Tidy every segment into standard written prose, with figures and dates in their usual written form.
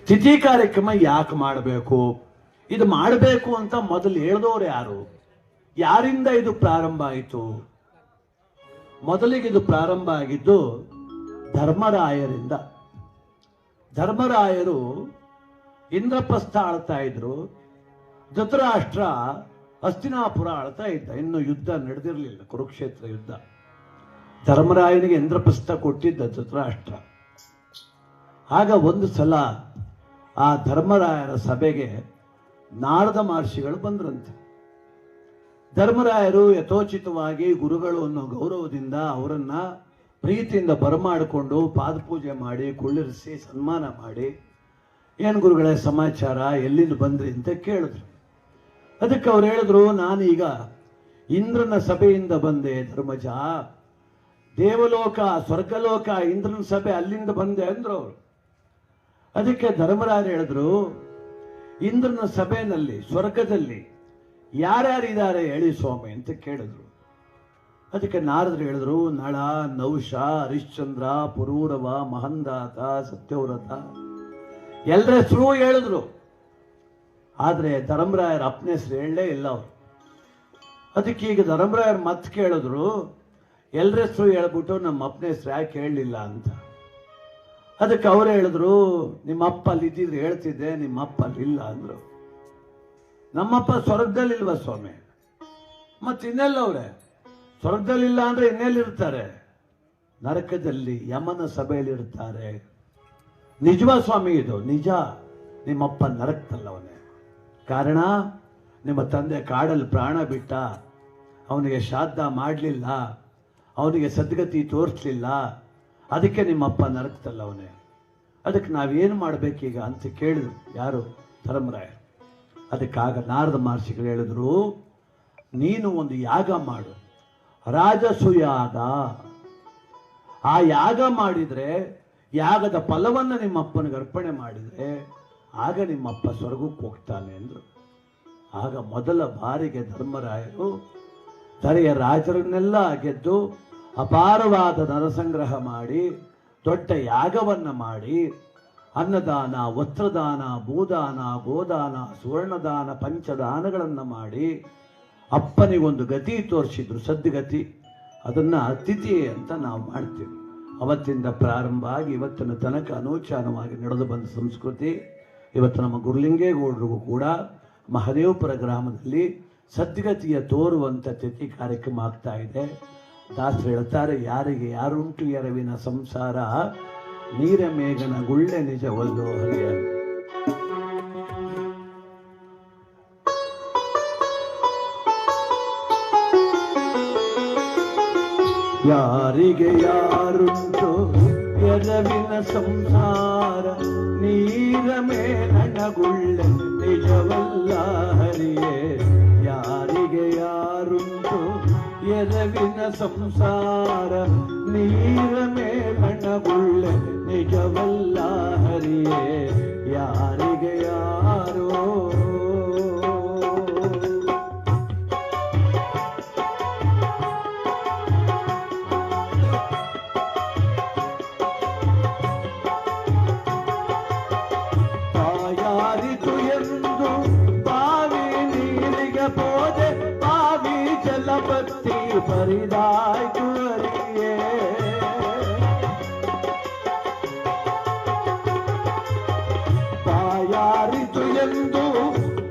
ತಿಥಿ ಕಾರ್ಯಕ್ರಮ ಯಾಕೆ ಮಾಡಬೇಕು, ಇದು ಮಾಡಬೇಕು ಅಂತ ಮೊದಲು ಹೇಳಿದವರು ಯಾರು, ಯಾರಿಂದ ಇದು ಪ್ರಾರಂಭ ಆಯಿತು? ಮೊದಲಿಗೆ ಇದು ಪ್ರಾರಂಭ ಆಗಿದ್ದು ಧರ್ಮರಾಯರಿಂದ. ಧರ್ಮರಾಯರು ಇಂದ್ರಪ್ರಸ್ಥ ಆಳ್ತಾ ಇದ್ರು, ಧೃತರಾಷ್ಟ್ರ ಹಸ್ತಿನಾಪುರ ಆಳ್ತಾ ಇದ್ದ. ಇನ್ನು ಯುದ್ಧ ನಡೆದಿರಲಿಲ್ಲ, ಕುರುಕ್ಷೇತ್ರ ಯುದ್ಧ. ಧರ್ಮರಾಯನಿಗೆ ಇಂದ್ರಪ್ರಸ್ಥ ಕೊಟ್ಟಿದ್ದ ಧೃತರಾಷ್ಟ್ರ. ಆಗ ಒಂದು ಸಲ ಆ ಧರ್ಮರಾಯರ ಸಭೆಗೆ ನಾರದ ಮಹರ್ಷಿಗಳು ಬಂದ್ರಂತೆ. ಧರ್ಮರಾಯರು ಯಥೋಚಿತವಾಗಿ ಗುರುಗಳು ಅನ್ನೋ ಗೌರವದಿಂದ ಅವರನ್ನ ಪ್ರೀತಿಯಿಂದ ಬರಮಾಡಿಕೊಂಡು ಪಾದಪೂಜೆ ಮಾಡಿ ಕುಳ್ಳಿರಿಸಿ ಸನ್ಮಾನ ಮಾಡಿ, ಏನು ಗುರುಗಳೇ ಸಮಾಚಾರ, ಎಲ್ಲಿಂದ ಬಂದ್ರಿ ಅಂತ ಕೇಳಿದ್ರು. ಅದಕ್ಕೆ ಅವ್ರು ಹೇಳಿದ್ರು, ನಾನೀಗ ಇಂದ್ರನ ಸಭೆಯಿಂದ ಬಂದೆ ಧರ್ಮಜ, ದೇವಲೋಕ ಸ್ವರ್ಗಲೋಕ ಇಂದ್ರನ ಸಭೆ ಅಲ್ಲಿಂದ ಬಂದೆ ಅಂದ್ರು ಅವರು. ಅದಕ್ಕೆ ಧರ್ಮರಾಯರು ಹೇಳಿದ್ರು, ಇಂದ್ರನ ಸಭೆಯಲ್ಲಿ ಸ್ವರ್ಗದಲ್ಲಿ ಯಾರ್ಯಾರಿದ್ದಾರೆ ಹೇಳಿ ಸ್ವಾಮಿ ಅಂತ ಕೇಳಿದ್ರು. ಅದಕ್ಕೆ ನಾರದರು ಹೇಳಿದ್ರು, ನಳ, ನೌಷ, ಹರಿಶ್ಚಂದ್ರ, ಪುರೂರವ, ಮಹಂದಾತ, ಸತ್ಯವ್ರತ ಎಲ್ಲರ ಹೆಸರು ಹೇಳಿದ್ರು. ಆದ್ರೆ ಧರ್ಮರಾಯರ ಅಪ್ಪನ ಹೆಸರು ಹೇಳಲೇ ಇಲ್ಲ ಅವರು. ಅದಕ್ಕೆ ಈಗ ಧರ್ಮರಾಯರು ಮತ್ತೆ ಕೇಳಿದ್ರು, ಎಲ್ಲರ ಹೆಸರು ಹೇಳ್ಬಿಟ್ಟು ನಮ್ಮ ಅಪ್ಪನ ಹೆಸರು ಯಾಕೆ ಹೇಳಲಿಲ್ಲ ಅಂತ. ಅದಕ್ಕೆ ಅವರು ಹೇಳಿದ್ರು, ನಿಮ್ಮ ಅಪ್ಪ ಅಲ್ಲಿ ಇದ್ದಿದ್ರೆ ಹೇಳ್ತಿದ್ದೆ, ನಿಮ್ಮ ಅಪ್ಪ ಅಲ್ಲಿ ಇಲ್ಲ ಅಂದ್ರು. ನಮ್ಮಪ್ಪ ಸ್ವರ್ಗದಲ್ಲಿಲ್ವ ಸ್ವಾಮಿ? ಮತ್ತೆ ಇನ್ನೆಲ್ಲ ಅವ್ರೆ ಸ್ವರ್ಗದಲ್ಲಿಲ್ಲ ಅಂದ್ರೆ ಇನ್ನೆಲ್ಲಿರ್ತಾರೆ? ನರಕದಲ್ಲಿ ಯಮನ ಸಭೆಯಲ್ಲಿ ಇರ್ತಾರೆ. ನಿಜವಾ ಸ್ವಾಮಿ? ಇದು ನಿಜ. ನಿಮ್ಮಪ್ಪ ನರಕದಲ್ಲವನೇ. ಕಾರಣ, ನಿಮ್ಮ ತಂದೆ ಕಾಡಲ್ಲಿ ಪ್ರಾಣ ಬಿಟ್ಟ, ಅವನಿಗೆ ಶ್ರಾದ್ದ ಮಾಡಲಿಲ್ಲ, ಅವನಿಗೆ ಸದ್ಗತಿ ತೋರಿಸ್ಲಿಲ್ಲ, ಅದಕ್ಕೆ ನಿಮ್ಮಪ್ಪ ನರಕದಲ್ಲವನೇ. ಅದಕ್ಕೆ ನಾವೇನು ಮಾಡಬೇಕೀಗ ಅಂತ ಕೇಳಿದ್ರು ಯಾರು? ಧರ್ಮರಾಯ. ಅದಕ್ಕಾಗ ನಾರದ ಮಹರ್ಷಿಗಳು ಹೇಳಿದ್ರು, ನೀನು ಒಂದು ಯಾಗ ಮಾಡು, ರಾಜಸುಯಾಗ. ಆ ಯಾಗ ಮಾಡಿದ್ರೆ, ಯಾಗದ ಫಲವನ್ನು ನಿಮ್ಮಪ್ಪನಿಗೆ ಅರ್ಪಣೆ ಮಾಡಿದ್ರೆ ಆಗ ನಿಮ್ಮಪ್ಪ ಸ್ವರ್ಗಕ್ಕೆ ಹೋಗ್ತಾನೆ ಅಂದ್ರು. ಆಗ ಮೊದಲ ಬಾರಿಗೆ ಧರ್ಮರಾಯರು ಧರೆಯ ರಾಜರನ್ನೆಲ್ಲ ಗೆದ್ದು ಅಪಾರವಾದ ನರಸಂಗ್ರಹ ಮಾಡಿ ದೊಡ್ಡ ಯಾಗವನ್ನ ಮಾಡಿ ಅನ್ನದಾನ, ವಸ್ತ್ರದಾನ, ಭೂದಾನ, ಗೋದಾನ, ಸುವರ್ಣದಾನ, ಪಂಚದಾನಗಳನ್ನು ಮಾಡಿ ಅಪ್ಪನಿಗೊಂದು ಗತಿ ತೋರಿಸಿದ್ರು, ಸದ್ಗತಿ. ಅದನ್ನ ಅತಿಥಿ ಅಂತ ನಾವು ಮಾಡ್ತೀವಿ. ಅವತ್ತಿಂದ ಪ್ರಾರಂಭ ಆಗಿ ಇವತ್ತಿನ ತನಕ ಅನೂಚಾನವಾಗಿ ನಡೆದು ಬಂದ ಸಂಸ್ಕೃತಿ. ಇವತ್ತು ನಮ್ಮ ಗುರುಲಿಂಗೇಗೌಡರಿಗೂ ಕೂಡ ಮಹದೇವಪುರ ಗ್ರಾಮದಲ್ಲಿ ಸದ್ಗತಿಯ ತೋರುವಂಥ ತಿಥಿ ಕಾರ್ಯಕ್ರಮ ಆಗ್ತಾ ಇದೆ. ದಾಸರು ಹೇಳ್ತಾರೆ, ಯಾರಿಗೆ ಯಾರುಂಟು ಎರವಿನ ಸಂಸಾರ, ನೀರ ಮೇಘನ ಗುಳ್ಳೆ ನಿಜವಲ್ಲೋ ಹರಿಯ. ಯಾರಿಗೆ ಯಾರುಂಟು ಎರವಿನ ಸಂಸಾರ, ನೀರ ಮೇಘನ ಗುಳ್ಳೆ ನಿಜವಲ್ಲ ಹರಿಯೇ. ಯಾರಿಗೆ ಯಾರುಂಟು ಎರವಿನ ಸಂಸಾರ, ನೀರ ಮೇಘನ ಗುಳ್ಳೆ ನಿಜವಲ್ಲ ಹರಿಯೇ. ಯಾರಿಗೆ ಯಾರೋ ತಾಯಾರಿತು ಎಂದು ಬಾವಿ ನೀರಿಗೆ ಪೋದೆ, ಬಾವಿ ಜಲಪತ್ತಿ ಪರಿದಾಯ್ತು ಹರಿಯೇ. ತಾಯಾರಿತು ಎಂದು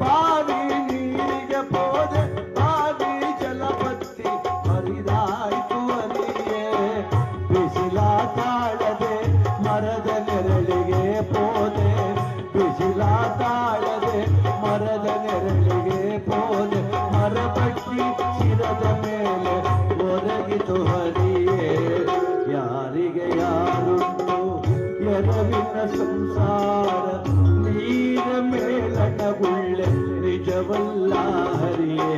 ಬಾವಿ ನೀರಿಗೆ ಪೋದೆ, ಬಾವಿ ಜಲಪತ್ತಿ ಪರಿದಾಯ್ತು ಹರಿಯೇ. ಬಿಸಿಲ ತಾಳದೆ ಮರದ ನೆರಳಿಗೆ ಪೋದೆ, ಬಿಸಿಲ ತಾಳದೆ ಮರದ ನೆರಳಿಗೆ ಪೋದೆ, ಮರಪಟ್ಟಿ ಶಿರದ ಮೇಲೆ ಒರಗಿತು ಹರಿಯೇ. ಯಾರಿಗೆ ಯಾರುಂಟು ಎರವಿನ ಸಂಸಾರ, ನೀರ ಮೇಲನ ಗುಳ್ಳೆ ನಿಜವಲ್ಲ ಹರಿಯೇ.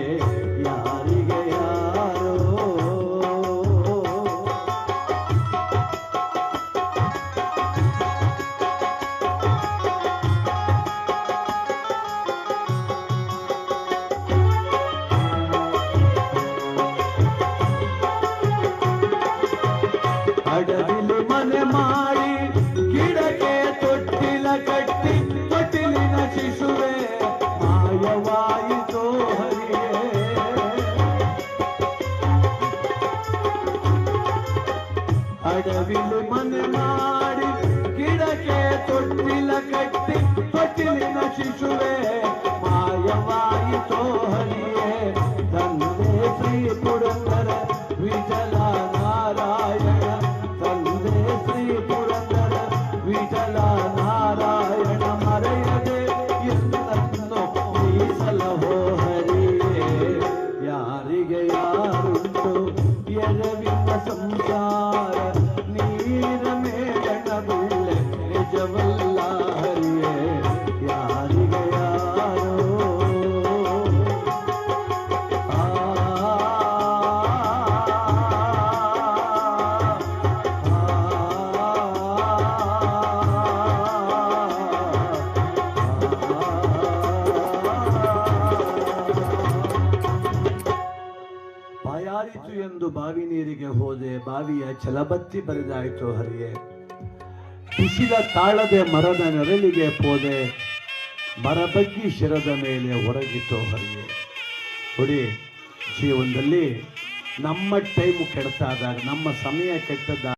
ಯಾರಿಗೆ ಯಾರೋ ಅಡವಿಲಿ ಮನೆ ಮಾಡಿ ಗಿಡಕ್ಕೆ ತೊಟ್ಟಿ ತೊಟ್ಟಿಲ ಕಟ್ಟಿ ತೊಟ್ಟಿಲಿನ ಶಿಶುವೆ ಮಾಯವಾಯಿತೋ ಹರಿಯೇ ತಂದೆ ಶ್ರೀ ಪುರಂದರ ವಿಠಲ ನಾರಾಯಣ ತಂದೆ ಶ್ರೀ ಪುರಂದರ ವಿಠಲ ನಾರಾಯಣ ಮರೆಯದೆ ಎನ್ನನ್ನು ಮೀಸಲಹೋ ಹರಿಯೇ ಯಾರಿಗೆ ಯಾರುಂಟು ಎಡವಿನ ಸಂಸಾರ ನೀರ ಮೇಲಣಗುಳ್ಳೆ ನಿಜವಲ್ಲ ಹರಿಯೇ ಯಾರಿಗೆ ಯಾರೋ ಬಾಯಾರಿತು ಎಂದು ಬಾವಿ ನೀರಿಗೆ ಹೋದೆ ಬಾವಿಯ ಛಲಬತ್ತಿ ಬರಿದಾಯಿತು ಹರಿಯೇ ಬಿಸಿಲ ತಾಳದೆ ಮರದ ನೆರಳಿಗೆ ಪೋದೆ ಮರ ಬಗ್ಗಿ ಶಿರದ ಮೇಲೆ ಹೊರಗಿತು ಹರಿಯೇ ನೋಡಿ ಜೀವನದಲ್ಲಿ ನಮ್ಮ ಟೈಮ್ ಕೆಡ್ತಾದಾಗ ನಮ್ಮ ಸಮಯ ಕೆಟ್ಟದಾಗ